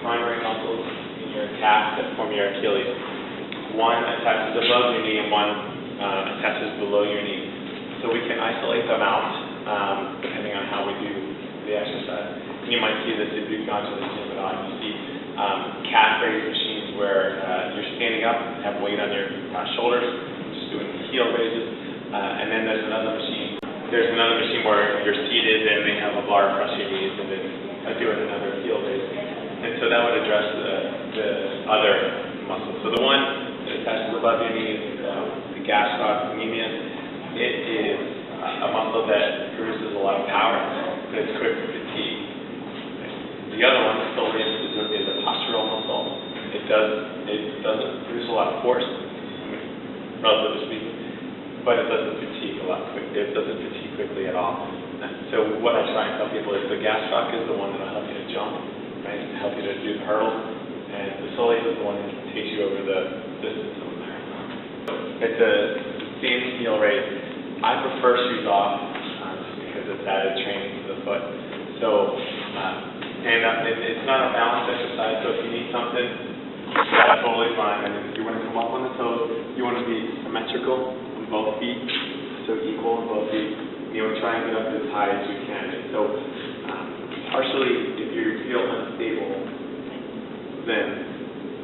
primary muscles in your calf that form your Achilles. One attaches above your knee and one attaches below your knee. So we can isolate them out depending on how we do the exercise. And you might see this if you've gone to the gym at all. You see calf raise machines where you're standing up, have weight on your shoulders, just doing heel raises. And then there's another machine. There's another machine where you're seated and they have a bar across your knees and then doing another heel raise. And so that would address the other muscles. So the one that attaches above your knee is the gastrocnemius. It is a muscle that produces a lot of power, but it's quick to fatigue. The other one, the soleus, is a postural muscle. It doesn't produce a lot of force, relatively speaking, but it doesn't fatigue a lot quickly. It doesn't fatigue quickly at all. So what I try and tell people is the gastroc is the one that will help you to jump, right? To help you to do the hurdles, and the soleus is the one that takes you over the distance of a marathon. It's a standing heel raise. I prefer shoes off just because it's added training to the foot. So, it's not a balanced exercise. So if you need something, that's totally fine. And if you want to come up on the toes, you want to be symmetrical on both feet, so equal on both feet. You know, try and get up as high as you can. And so, partially, if you feel unstable, then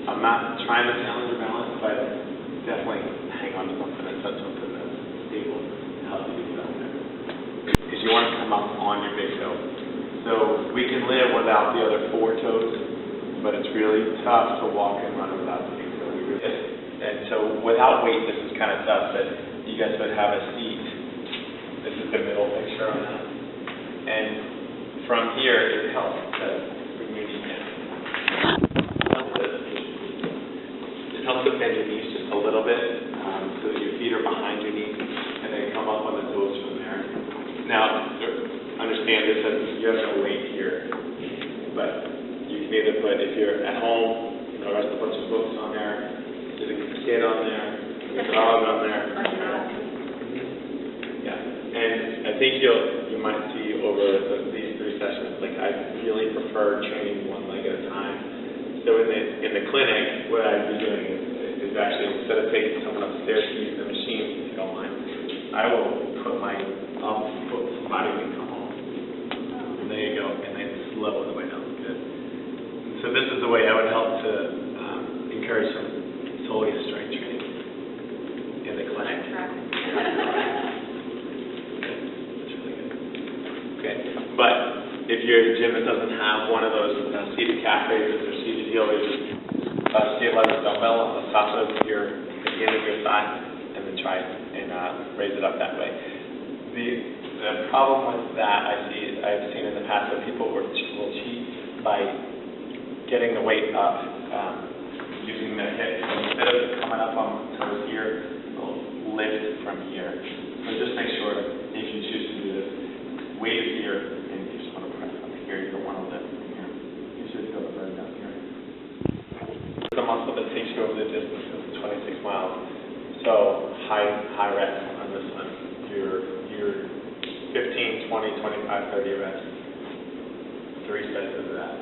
I'm not trying to challenge your balance, but definitely hang on to something and touch something that's stable and help you get up there. Because you want to come up on your big toe. So we can live without the other four toes, but it's really tough to walk and run without the big toe. And so without weight, this is kind of tough, but you guys would have a seat. This is the middle picture on that. And from here, it helps to bring your knee in. It helps to bend your knees just a little bit so that your feet are behind your knees and then come up on the toes from there. Now, understand this as you have no weight here, but you can either put, if you're at home, rest a bunch of books on there, there's a kid on there, there's a dog on there. Yeah, and I think you might see over these 3 sessions, like I really prefer training one leg at a time. So in the clinic, what I'd be doing is actually, instead of taking someone upstairs to use the machine, if you don't mind, I will put my foot somebody can come home. And there you go, and then slow the way down. Good. And so this is the way I would help to encourage some soleus strength training in the clinic. That's really good. Okay, but if you're a gym that doesn't have one of those seated calf raises or seated heel raises, see a leather dumbbell on the top of the end of your thigh, and then try and raise it up that way. The problem with that I've seen in the past that people will cheat by getting the weight up using their hips. So instead of coming up on toes here, they'll lift from here. So just make sure if you choose to do this, weight is here, and you just want to press up here. You don't want to lift from here. You should feel the burn down here. It's a muscle that takes you over the distance of 26 miles. So high reps on this one. Your 15, 20, 25, 30 reps. 3 sets of that.